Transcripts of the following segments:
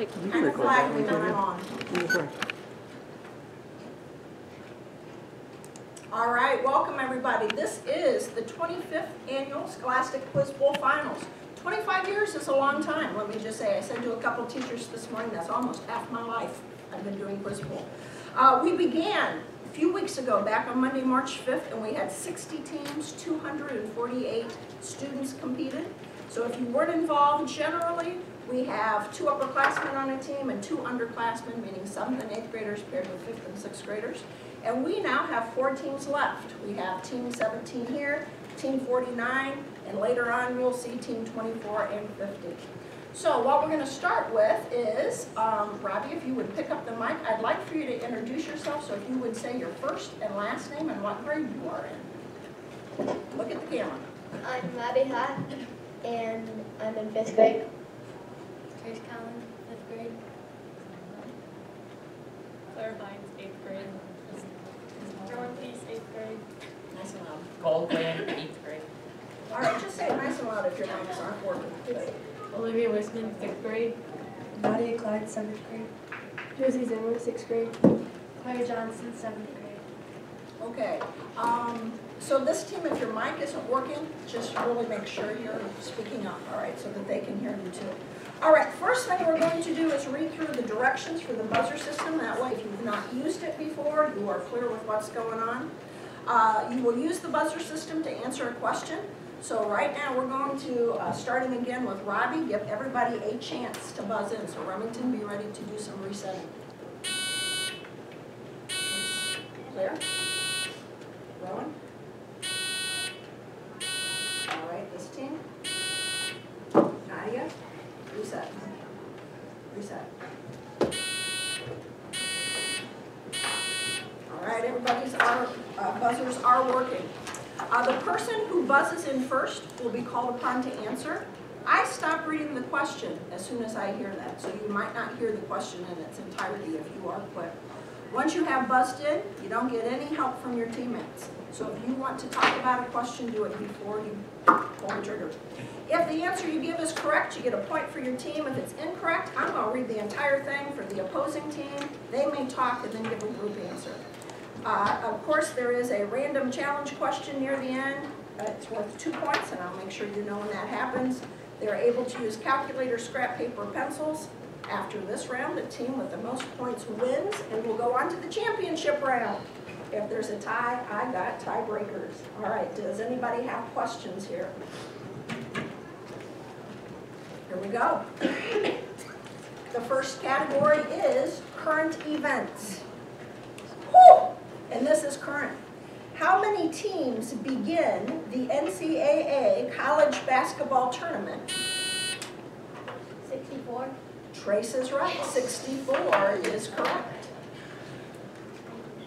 kind of flag me when I'm on. All right, welcome everybody. This is the 25th Annual Scholastic Quiz Bowl Finals. 25 years is a long time, let me just say. I said to a couple teachers this morning, that's almost half my life I've been doing Quiz Bowl. We began a few weeks ago, back on Monday, March 5th, and we had 60 teams, 248 students competed. So if you weren't involved, generally, we have 2 upperclassmen on a team and 2 underclassmen, meaning 7th and 8th graders paired with 5th and 6th graders. And we now have 4 teams left. We have Team 17 here, Team 49, and later on you'll see Team 24 and 50. So what we're going to start with is, Robbie, if you would pick up the mic, I'd like for you to introduce yourself. So if you would say your first and last name and what grade you are in. Look at the camera. I'm Robbie Hott, and I'm in 5th grade. Grace Collins, 5th grade. Claire Hines, 8th grade. Jordan Peace, 8th grade. Nice and loud. Gold Glen, 8th grade. All right, just say it nice and loud if your mics aren't working. Olivia Wisman, 5th grade. Nadia Clyde, 7th grade. Josie Zimmer, 6th grade. Claire Johnson, 7th grade. Okay, so this team, if your mic isn't working, just really make sure you're speaking up, all right, so that they can hear you too. All right, first thing we're going to do is read through the directions for the buzzer system. That way, if you've not used it before, you are clear with what's going on. You will use the buzzer system to answer a question. So right now, we're going to, starting again with Robbie, give everybody a chance to buzz in. So Remington, be ready to do some resetting. Clear? Rowan? All right, this team. Nadia? Reset. Reset. All right, everybody's buzzers are working. The person who buzzes in first will be called upon to answer. I stop reading the question as soon as I hear that, so you might not hear the question in its entirety if you are quick. Once you have buzzed in, you don't get any help from your teammates. So if you want to talk about a question, do it before you pull the trigger. If the answer you give is correct, you get a point for your team. If it's incorrect, I'm going to read the entire thing for the opposing team. They may talk and then give a group answer. Of course, there is a random challenge question near the end. It's worth 2 points, and I'll make sure you know when that happens. They're able to use calculator, scrap paper, pencils. After this round, the team with the most points wins, and we'll go on to the championship round. If there's a tie, I got tiebreakers. All right, does anybody have questions here? Here we go. The first category is current events. Whew! And this is current. How many teams begin the NCAA college basketball tournament? 64. Trace is right. 64 is correct.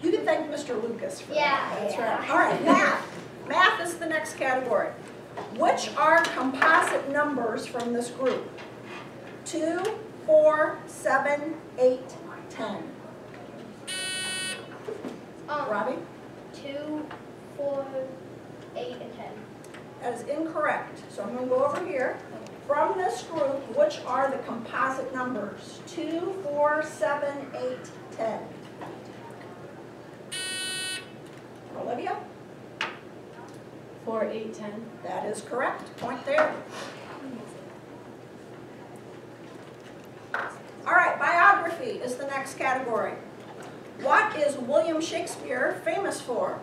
You can thank Mr. Lucas for that. That's right. All right, math. Math is the next category. Which are composite numbers from this group? 2, 4, 7, 8, 10. Robbie? 2, 4, 8, and 10. That is incorrect. So I'm going to go over here. From this group, which are the composite numbers? 2, 4, 7, 8, 10. Olivia? 4, 8, 10. That is correct. Point there. All right, biography is the next category. What is William Shakespeare famous for?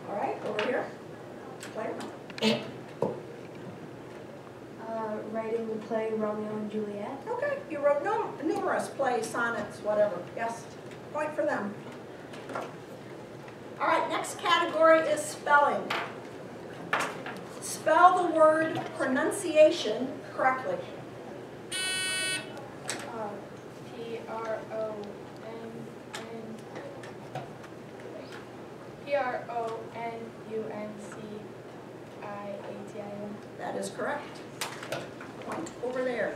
All right, over here. Claire? Writing the play Romeo and Juliet. Okay, you wrote numerous plays, sonnets, whatever. Yes, point for them. All right, next category is spelling. Spell the word pronunciation correctly. P-R-O-N-U-N-C-I-A-T-I-N. That is correct. Point over there.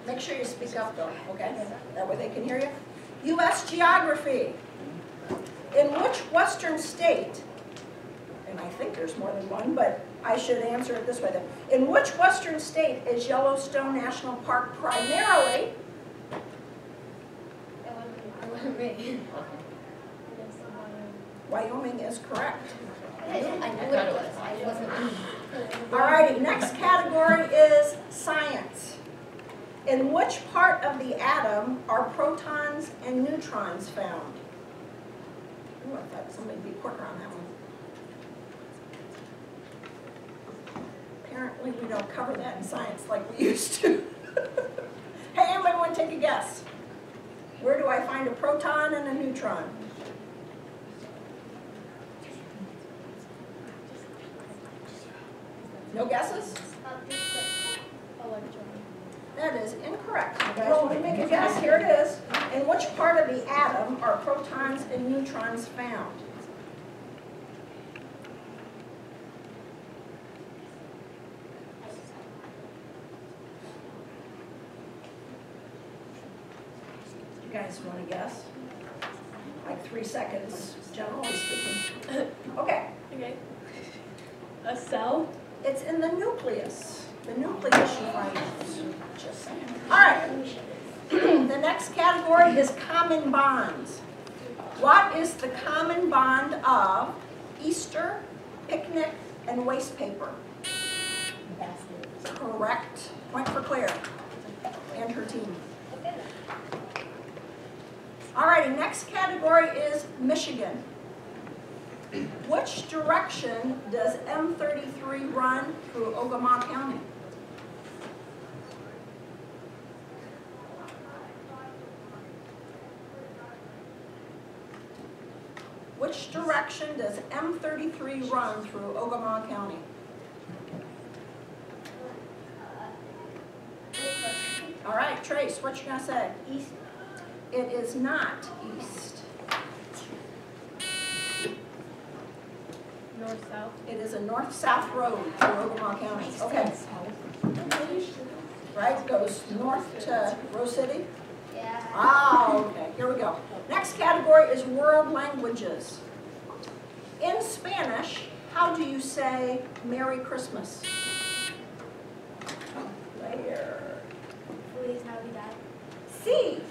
Make sure you speak up though, okay? That way they can hear you. U.S. geography. In which western state, and I think there's more than one, but I should answer it this way then. In which western state is Yellowstone National Park primarily? Wyoming is correct. I thought it was. I wasn't. Alrighty, next category is science. In which part of the atom are protons and neutrons found? Ooh, I thought somebody'd be quicker on that one. Apparently we don't cover that in science like we used to. Hey, anybody want to take a guess? Where do I find a proton and a neutron? No guesses? That is incorrect. You guys want to make a guess? Here it is. In which part of the atom are protons and neutrons found? You guys want to guess? Like 3 seconds, generally speaking. Okay. Okay. A cell? It's in the nucleus. The nucleus you find it. Just saying. All right. The next category is common bonds. What is the common bond of Easter, picnic, and waste paper? Correct. Point for Claire and her team. All righty, next category is Michigan. Which direction does M33 run through Ogama County? Which direction does M33 run through Ogama County? All right, Trace, what you gonna say? East. It is not east. North-south? It is a north-south road through Ogama County. Okay. Right, goes north to Rose City? Yeah. Ah, okay, here we go. Next category is world languages. In Spanish, how do you say Merry Christmas? There. Feliz Navidad. C.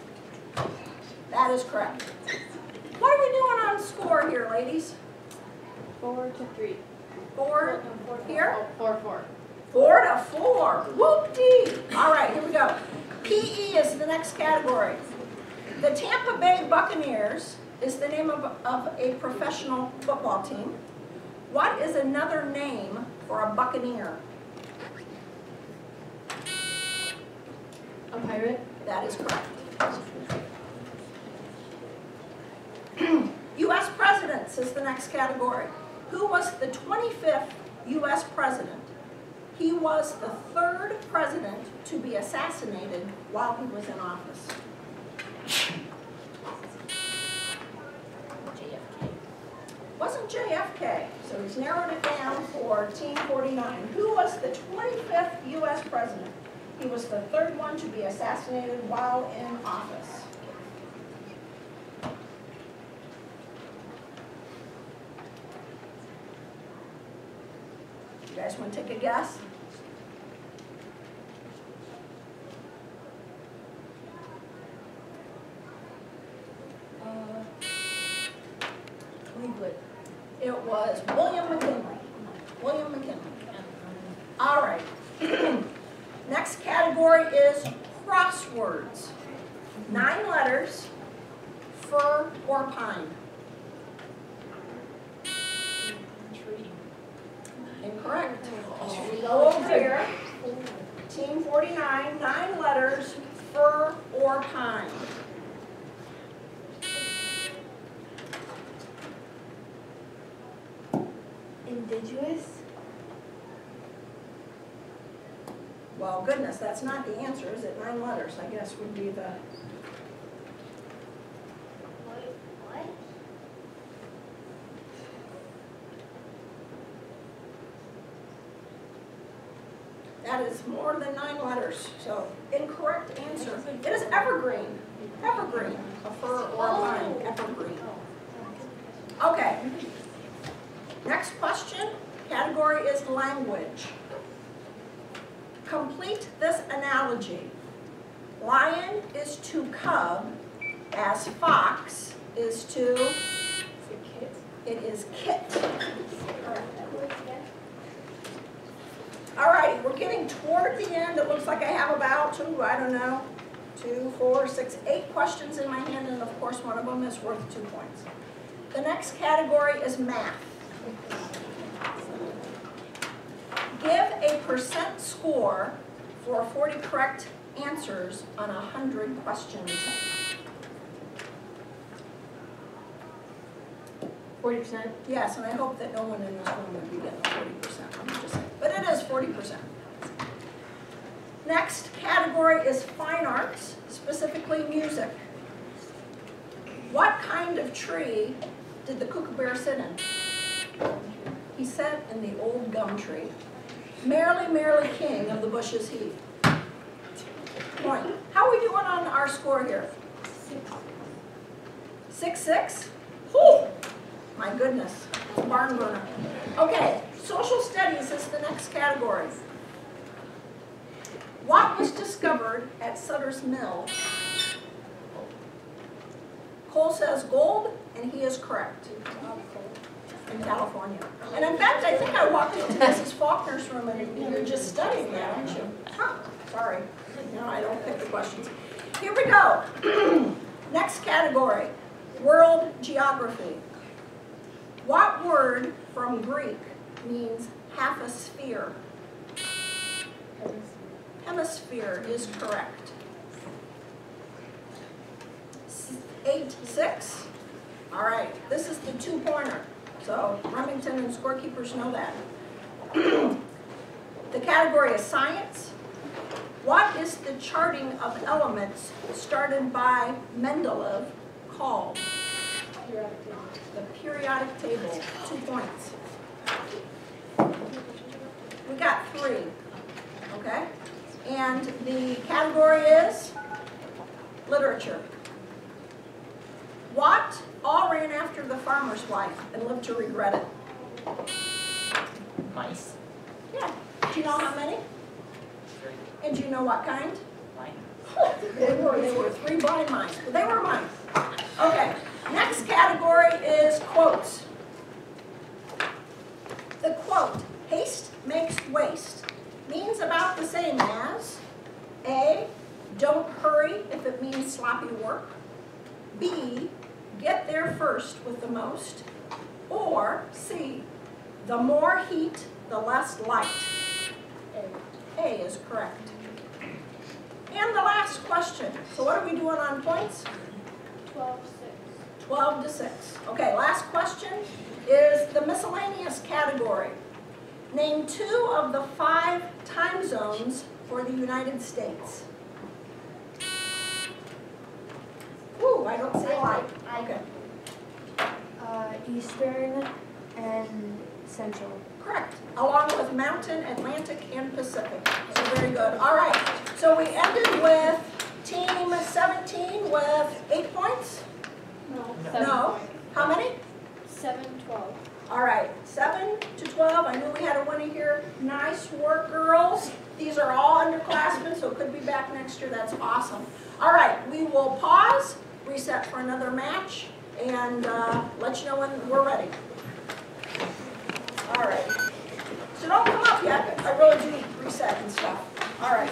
That is correct. What are we doing on score here, ladies? 4-3. 4 here? 4-4. 4 to 4. Whoop-dee. All right, here we go. PE is the next category. The Tampa Bay Buccaneers is the name of a professional football team. What is another name for a buccaneer? A pirate. That is correct. U.S. presidents is the next category. Who was the 25th U.S. president? He was the 3rd president to be assassinated while he was in office. Wasn't JFK, so he's narrowed it down for Team 49. Who was the 25th U.S. president? He was the 3rd one to be assassinated while in office. You guys want to take a guess? Cleveland. It was William McKinley. William McKinley. All right. Next category is crosswords. 9 letters, fir or pine. Tree. Incorrect. So we go over here. Team 49, 9 letters, fir or pine. Indigenous. Well, goodness, that's not the answer, is it? 9 letters, I guess, would be the... What? That is more than 9 letters, so incorrect answer. It is evergreen. Evergreen, a fir or a pine, evergreen. Okay. Next question category is language. Complete this analogy. Lion is to cub as fox is to, it is kit. All right, we're getting toward the end. It looks like I have about, I don't know, 2, 4, 6, 8 questions in my hand, and of course one of them is worth 2 points. The next category is math. Give a percent score for 40 correct answers on 100 questions. 40%. Yes, and I hope that no one in this room would be getting 40%. Let me just say. But it is 40%. Next category is fine arts, specifically music. What kind of tree did the kookaburra sit in? He sat in the old gum tree. Merrily, merrily king of the bushes he. Point. How are we doing on our score here? 6-6? Whew! My goodness, barn burner. Okay, social studies is the next category. What was discovered at Sutter's Mill? Cole says gold, and he is correct. In California. And in fact, I think I walked into Mrs. Faulkner's room and you're just studying that, aren't you? Huh, sorry. No, I don't pick the questions. Here we go. Next category, world geography. What word from Greek means half a sphere? Hemisphere is correct. 8-6. All right, this is the 2-pointer. So Remington and scorekeepers know that. The category is science. What is the charting of elements started by Mendeleev called? The periodic table. 2 points. We got 3. Okay? And the category is literature. What all ran after the farmer's wife and lived to regret it? Mice. Yeah. Do you know how many? 3. And do you know what kind? Mine. They were 3 blind mice, but they were mine. Okay. Next category is quotes. The quote, haste makes waste, means about the same as A, don't hurry if it means sloppy work, B, get there first with the most, or C, the more heat, the less light. A is correct. And the last question. So what are we doing on points? 12-6. Okay, last question is the miscellaneous category. Name 2 of the 5 time zones for the United States. Ooh, I don't see a light. Okay, Eastern and Central. correct. Along with Mountain, Atlantic, and Pacific. So very good. All right, so we ended with team 17 with 8 points? No. How many? 7-12. All right, 7-12. I knew we had a winner here. Nice work, girls. These are all underclassmen, so could be back next year. That's awesome. All right, we will pause, reset for another match, and let you know when we're ready. All right. So don't come up yet. I really do reset and stuff. All right.